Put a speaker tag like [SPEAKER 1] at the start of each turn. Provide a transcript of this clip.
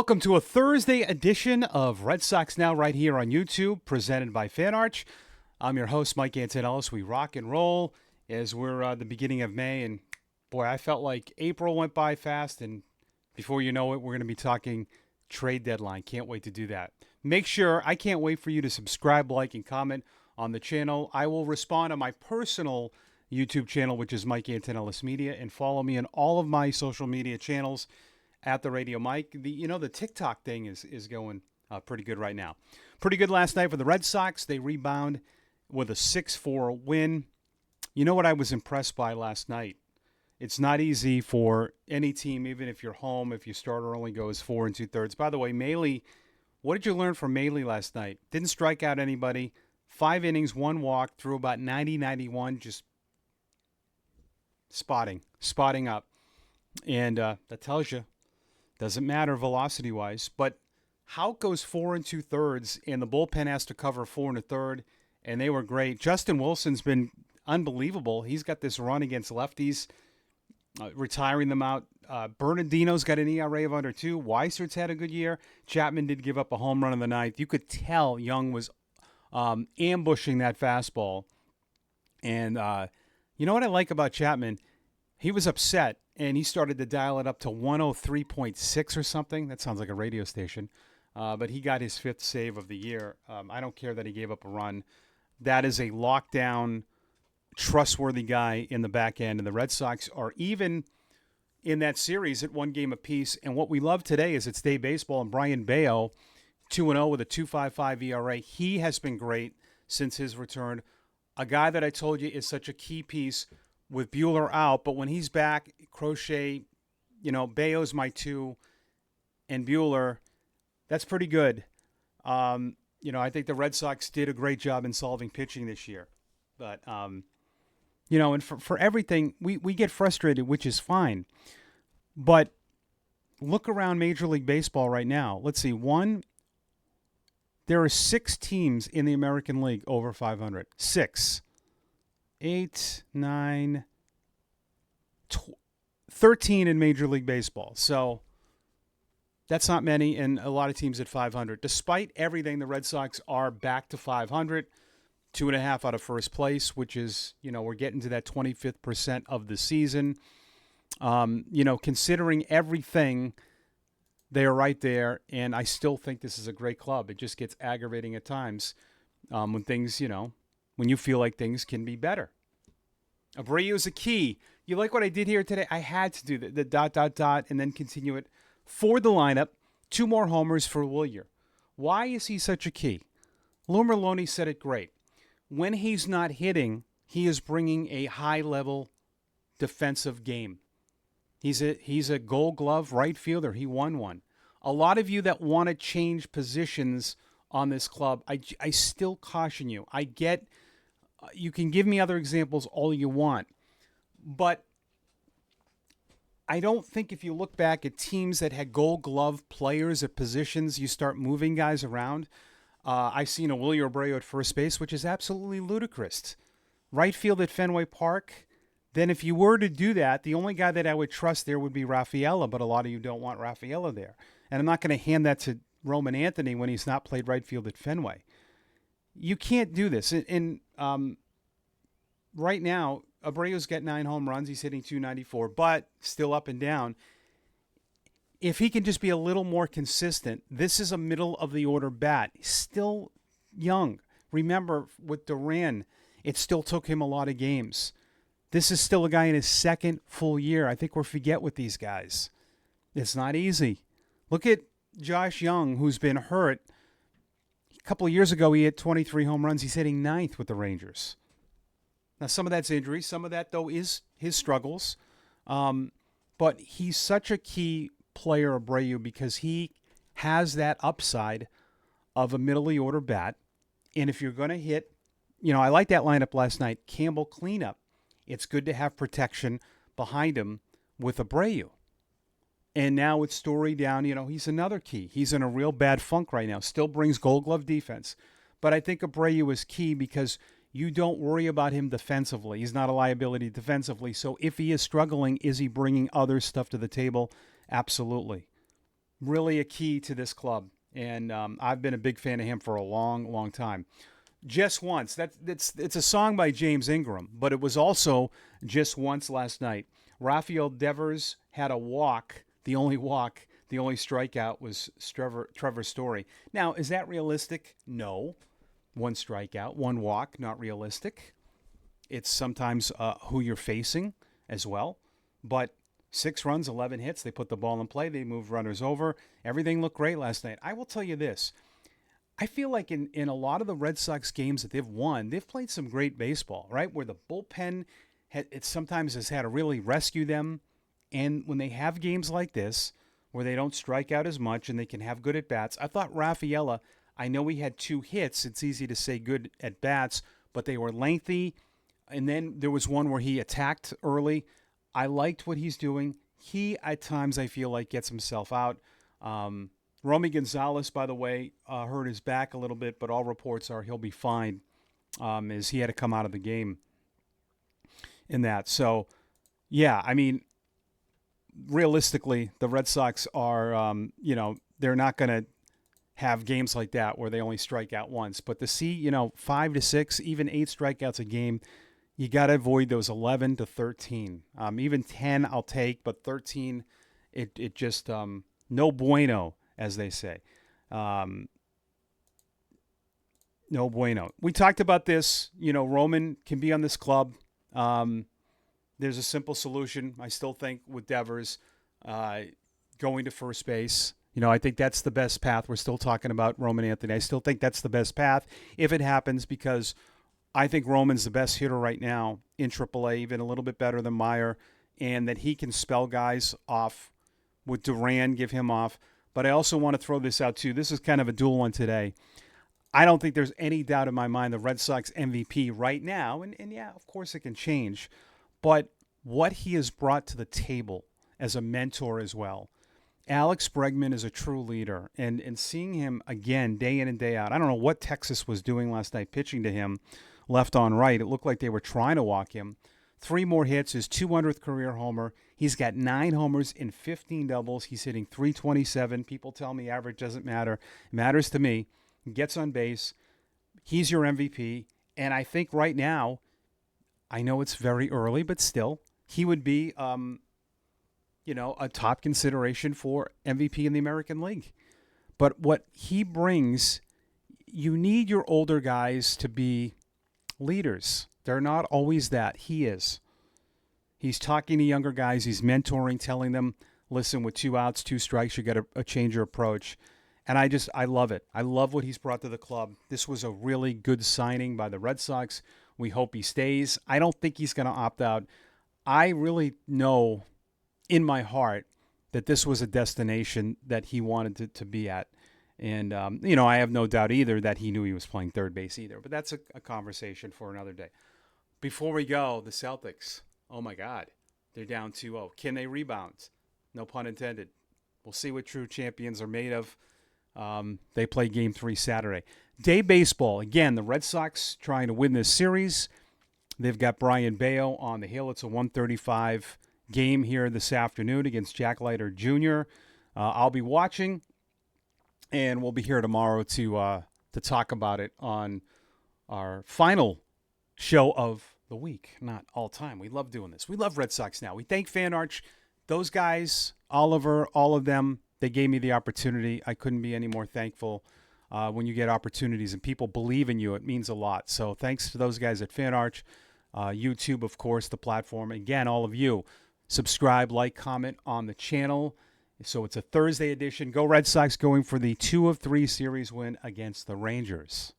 [SPEAKER 1] Welcome to a Thursday edition of Red Sox Now right here on YouTube, presented by FanArch. I'm your host, Mike Antonellis. We rock and roll as we're the beginning of May. And boy, I felt like April went by fast. And before you know it, we're going to be talking trade deadline. Can't wait to do that. I can't wait for you to subscribe, like, and comment on the channel. I will respond on my personal YouTube channel, which is Mike Antonellis Media, and follow me on all of my social media channels at the Radio Mike. The TikTok thing is going pretty good right now. Pretty good last night for the Red Sox. They rebound with a 6-4 win. You know what I was impressed by last night? It's not easy for any team, even if you're home, if your starter only goes 4 2/3. By the way, Maley, what did you learn from Maley last night? Didn't strike out anybody. 5 innings, 1 walk, threw about 90-91, just spotting up. And that tells you. Doesn't matter velocity-wise, but Houck goes 4 2/3, and the bullpen has to cover 4 1/3, and they were great. Justin Wilson's been unbelievable. He's got this run against lefties, retiring them out. Bernardino's got an ERA of under 2. Weisert's had a good year. Chapman did give up a home run in the ninth. You could tell Young was ambushing that fastball. And you know what I like about Chapman? He was upset, and he started to dial it up to 103.6 or something. That sounds like a radio station. But he got his 5th save of the year. I don't care that he gave up a run. That is a lockdown, trustworthy guy in the back end. And the Red Sox are even in that series at 1 game apiece. And what we love today is it's day baseball. And Brian Bayo, 2-0 with a 2.55 ERA. He has been great since his return. A guy that I told you is such a key piece with Buehler out, but when he's back, Crochet, Bayo's my 2, and Buehler, that's pretty good. I think the Red Sox did a great job in solving pitching this year. But, and for everything, we get frustrated, which is fine. But look around Major League Baseball right now. Let's see, there are 6 teams in the American League over 500. 6. 8, 9, 13 in Major League Baseball. So that's not many, and a lot of teams at 500. Despite everything, the Red Sox are back to 500, 2.5 out of first place, which is, we're getting to that 25th percent of the season. Considering everything, they are right there, and I still think this is a great club. It just gets aggravating at times when things, when you feel like things can be better. Abreu is a key. You like what I did here today? I had to do the ... and then continue it for the lineup. 2 more homers for Wilyer. Why is he such a key? Lou Merlone said it great. When he's not hitting, he is bringing a high-level defensive game. He's a Gold Glove right fielder. He won one. A lot of you that want to change positions on this club, I still caution you. I get, you can give me other examples all you want, but I don't think if you look back at teams that had Gold Glove players at positions, you start moving guys around. I've seen a Wilyer Abreu at first base, which is absolutely ludicrous. Right field at Fenway Park. Then if you were to do that, the only guy that I would trust there would be Rafaela, but a lot of you don't want Rafaela there. And I'm not going to hand that to Roman Anthony when he's not played right field at Fenway. You can't do this. And right now, Abreu's got 9 home runs. He's hitting .294, but still up and down. If he can just be a little more consistent, this is a middle-of-the-order bat. He's still young. Remember, with Duran, it still took him a lot of games. This is still a guy in his 2nd full year. I think we forget with these guys. It's not easy. Look at Josh Young, who's been hurt. A couple of years ago, he hit 23 home runs. He's hitting 9th with the Rangers. Now, some of that's injury. Some of that, though, is his struggles. But he's such a key player, Abreu, because he has that upside of a middle-of-the-order bat. And if you're going to hit, I like that lineup last night, Campbell cleanup. It's good to have protection behind him with Abreu. And now with Story down, he's another key. He's in a real bad funk right now. Still brings Gold Glove defense. But I think Abreu is key because you don't worry about him defensively. He's not a liability defensively. So if he is struggling, is he bringing other stuff to the table? Absolutely. really a key to this club. And I've been a big fan of him for a long, long time. Just once. It's a song by James Ingram, but it was also just once last night. Rafael Devers had a walk. The only walk, the only strikeout was Trevor Story. Now, is that realistic? No. One strikeout, one walk, not realistic. It's sometimes who you're facing as well. But 6 runs, 11 hits. They put the ball in play. They moved runners over. Everything looked great last night. I will tell you this. I feel like in a lot of the Red Sox games that they've won, they've played some great baseball, right? Where the bullpen it sometimes has had to really rescue them. And when they have games like this, where they don't strike out as much and they can have good at-bats, I thought Rafaela, I know he had 2 hits. It's easy to say good at-bats, but they were lengthy. And then there was one where he attacked early. I liked what he's doing. He, at times, I feel like gets himself out. Romy Gonzalez, by the way, hurt his back a little bit, but all reports are he'll be fine, as he had to come out of the game in that. So, yeah, I mean, realistically, the Red Sox are, they're not going to have games like that where they only strike out once. But to see, 5 to 6, even 8 strikeouts a game, you got to avoid those 11 to 13. Even 10 I'll take, but 13, it just no bueno, as they say. No bueno. We talked about this. Roman can be on this club. There's a simple solution, I still think, with Devers going to first base. I think that's the best path. We're still talking about Roman Anthony. I still think that's the best path if it happens, because I think Roman's the best hitter right now in AAA, even a little bit better than Meyer, and that he can spell guys off with Duran, give him off. But I also want to throw this out, too. This is kind of a dual one today. I don't think there's any doubt in my mind the Red Sox MVP right now, and yeah, of course it can change, but what he has brought to the table as a mentor as well. Alex Bregman is a true leader, and seeing him again day in and day out. I don't know what Texas was doing last night, pitching to him left on right. It looked like they were trying to walk him. 3 more hits, his 200th career homer. He's got 9 homers and 15 doubles. He's hitting .327. People tell me average doesn't matter. It matters to me. He gets on base. He's your MVP. And I think right now, I know it's very early, but still, he would be, a top consideration for MVP in the American League. But what he brings, you need your older guys to be leaders. They're not always that. He is. He's talking to younger guys. He's mentoring, telling them, listen, with 2 outs, 2 strikes, you got to change your approach. And I love it. I love what he's brought to the club. This was a really good signing by the Red Sox. We hope he stays. I don't think he's going to opt out. I really know in my heart that this was a destination that he wanted to be at. And, I have no doubt either that he knew he was playing third base either. But that's a conversation for another day. Before we go, the Celtics. Oh, my God. They're down 2-0. Can they rebound? No pun intended. We'll see what true champions are made of. They play Game 3 Saturday. Day baseball. Again, the Red Sox trying to win this series. They've got Brian Bayo on the hill. It's a 1:35 game here this afternoon against Jack Leiter Jr. I'll be watching, and we'll be here tomorrow to talk about it on our final show of the week. Not all time. We love doing this. We love Red Sox Now. We thank Fan Arch. Those guys, Oliver, all of them, they gave me the opportunity. I couldn't be any more thankful. When you get opportunities and people believe in you, it means a lot. So thanks to those guys at Fan Arch. YouTube, of course, the platform. Again, all of you, subscribe, like, comment on the channel. So it's a Thursday edition. Go Red Sox, going for the 2 of 3 series win against the Rangers.